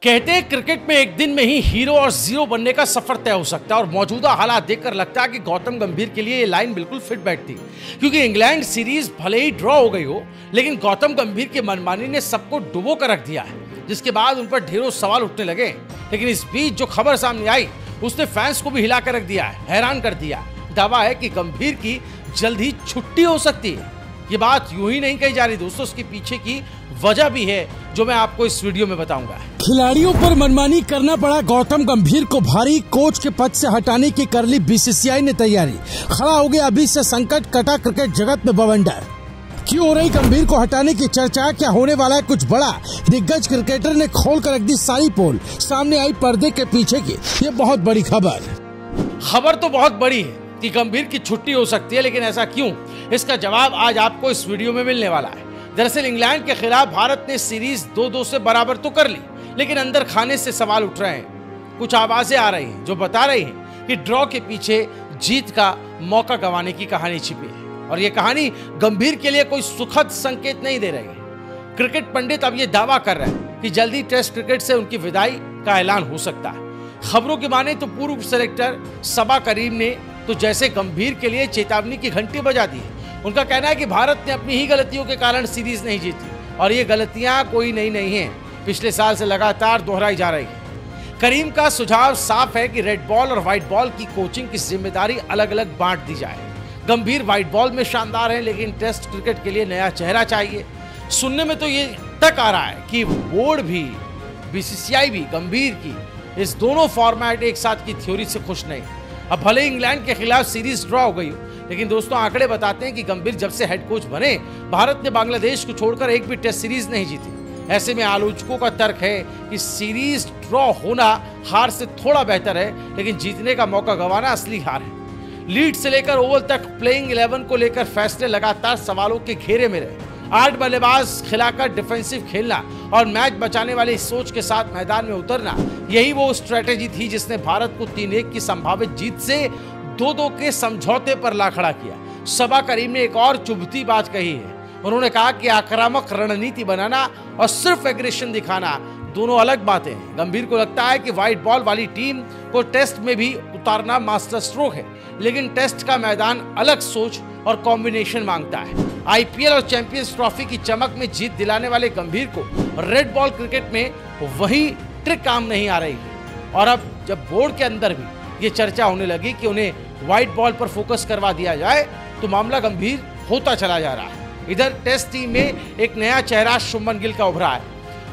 कहते हैं क्रिकेट में एक दिन में ही हीरो और जीरो बनने का सफर तय हो सकता है और मौजूदा हालात देखकर लगता है कि गौतम गंभीर के लिए ये लाइन बिल्कुल फिट बैठती, क्योंकि इंग्लैंड सीरीज भले ही ड्रॉ हो गई हो, लेकिन गौतम गंभीर की मनमानी ने सबको डुबो कर रख दिया है, जिसके बाद उन पर ढेरों सवाल उठने लगे। लेकिन इस बीच जो खबर सामने आई उसने फैंस को भी हिला कर रख दिया है, हैरान कर दिया। दावा है कि गंभीर की जल्द ही छुट्टी हो सकती है। ये बात यूं ही नहीं कही जा रही दोस्तों, उसके पीछे की वजह भी है जो मैं आपको इस वीडियो में बताऊंगा। खिलाड़ियों पर मनमानी करना पड़ा गौतम गंभीर को भारी, कोच के पद से हटाने की कर ली बीसीसीआई ने तैयारी। खड़ा हो गया अभी से संकट, कटा क्रिकेट जगत में बवंडर। क्यों हो रही गंभीर को हटाने की चर्चा, क्या होने वाला है कुछ बड़ा? दिग्गज क्रिकेटर ने खोल कर रख दी सारी पोल, सामने आई पर्दे के पीछे की ये बहुत बड़ी खबर तो बहुत बड़ी है कि गंभीर की छुट्टी हो सकती है, लेकिन ऐसा क्यों? इसका जवाब आज आपको इस वीडियो में मिलने वाला है। दरअसल इंग्लैंड के खिलाफ भारत ने सीरीज 2-2 से बराबर तो कर ली, लेकिन अंदर खाने से सवाल उठ रहे हैं। कुछ आवाजें आ रही हैं जो बता रही हैं कि ड्रॉ के पीछे जीत का मौका गंवाने की कहानी छिपी है, और ये कहानी गंभीर के लिए कोई सुखद संकेत नहीं दे रही है। क्रिकेट पंडित अब ये दावा कर रहे हैं कि जल्दी टेस्ट क्रिकेट से उनकी विदाई का ऐलान हो सकता है। खबरों की माने तो पूर्व सेलेक्टर सबा करीम ने तो जैसे गंभीर के लिए चेतावनी की घंटी बजा दी है। उनका कहना है कि भारत ने अपनी ही गलतियों के कारण सीरीज नहीं जीती, और ये गलतियां कोई नई नहीं है, पिछले साल से लगातार दोहराई जा रही है। करीम का सुझाव साफ है कि रेड बॉल और व्हाइट बॉल की कोचिंग की जिम्मेदारी अलग अलग बांट दी जाए। गंभीर व्हाइट बॉल में शानदार है, लेकिन टेस्ट क्रिकेट के लिए नया चेहरा चाहिए। सुनने में तो ये तक आ रहा है कि बोर्ड भी, बीसीसीआई भी गंभीर की इस दोनों फॉर्मेट एक साथ की थ्योरी से खुश नहीं। अब भले इंग्लैंड के खिलाफ सीरीज ड्रॉ हो गई हो, लेकिन दोस्तों आंकड़े बताते हैं कि गंभीर जब से हेड कोच बने, भारत ने बांग्लादेश को छोड़कर एक भी टेस्ट सीरीज नहीं जीती। ऐसे में आलोचकों का तर्क है कि सीरीज ड्रॉ होना हार से थोड़ा बेहतर है, लेकिन जीतने का मौका गंवाना असली हार है। लीड से लेकर ओवल तक प्लेइंग 11 को लेकर फैसले लगातार सवालों के घेरे में रहे। 8 बल्लेबाज खिलाकर डिफेंसिव खेलना और मैच बचाने वाली सोच के साथ मैदान में उतरना, यही वो स्ट्रेटेजी थी जिसने भारत को 3-1 की संभावित जीत से 2-2 के समझौते पर ला खड़ा किया। सबा करीम ने एक और चुभती बात कही है। उन्होंने कहा कि आक्रामक रणनीति बनाना और सिर्फ एग्रेशन दिखाना दोनों अलग बातें हैं। गंभीर को लगता है कि व्हाइट बॉल वाली टीम को टेस्ट में भी उतारना मास्टर स्ट्रोक है, लेकिन टेस्ट का मैदान अलग सोच और कॉम्बिनेशन मांगता है। आईपीएल और चैंपियंस ट्रॉफी की चमक में जीत दिलाने वाले गंभीर को रेड बॉल क्रिकेट में वही ट्रिक काम नहीं आ रही है। और अब जब बोर्ड के अंदर भी ये चर्चा होने लगी कि उन्हें व्हाइट बॉल पर फोकस करवा दिया जाए, तो मामला गंभीर होता चला जा रहा है। इधर टेस्ट टीम में एक नया चेहरा शुभमन गिल का उभरा है।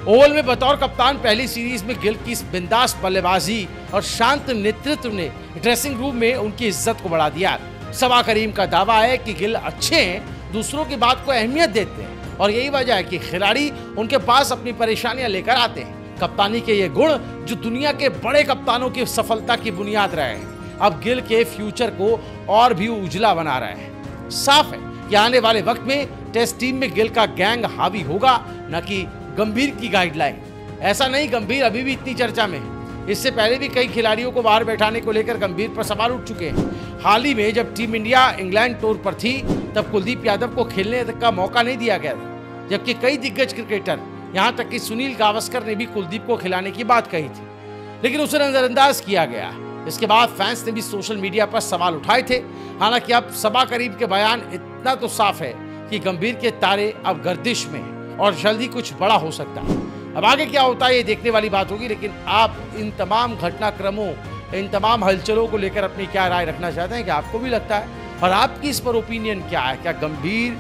ओवल में बतौर कप्तान पहली सीरीज में गिल की बिंदास बल्लेबाजी और शांत नेतृत्व ने ड्रेसिंग रूम में उनकी इज्जत को बढ़ा दिया। सबा करीम का दावा है कि गिल अच्छे हैं, दूसरों की बात को अहमियत देते हैं, और यही वजह है कि खिलाड़ी उनके पास अपनी परेशानियां लेकर आते हैं। कप्तानी के ये गुण जो दुनिया के बड़े कप्तानों की सफलता की बुनियाद रहे हैं, अब गिल के फ्यूचर को और भी उजला बना रहे हैं। साफ है कि आने वाले वक्त में टेस्ट टीम में गिल का गैंग हावी होगा, न कि गंभीर की गाइडलाइन। ऐसा नहीं, गंभीर अभी भी इतनी चर्चा में है। इससे पहले भी कई खिलाड़ियों को बाहर बैठाने को लेकर गंभीर पर सवाल उठ चुके हैं। हाल ही में जब टीम इंडिया इंग्लैंड टूर पर थी, तब कुलदीप यादव को खेलने तक का मौका नहीं दिया गया था, जबकि कई दिग्गज क्रिकेटर, यहाँ तक कि सुनील गावस्कर ने भी कुलदीप को खिलाने की बात कही थी, लेकिन उसे नजरअंदाज किया गया। इसके बाद फैंस ने भी सोशल मीडिया पर सवाल उठाए थे। हालांकि अब सबा करीम के बयान इतना तो साफ है कि गंभीर के तारे अब गर्दिश में हैं और जल्दी कुछ बड़ा हो सकता है। अब आगे क्या होता है ये देखने वाली बात होगी, लेकिन आप इन तमाम घटनाक्रमों, इन तमाम हलचलों को लेकर अपनी क्या राय रखना चाहते हैं? कि आपको भी लगता है, और आपकी इस पर ओपिनियन क्या है? क्या गंभीर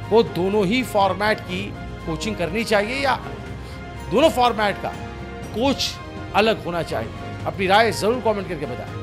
को दोनों ही फॉर्मेट की कोचिंग करनी चाहिए, या दोनों फॉर्मेट का कोच अलग होना चाहिए? अपनी राय जरूर कमेंट करके बताएं।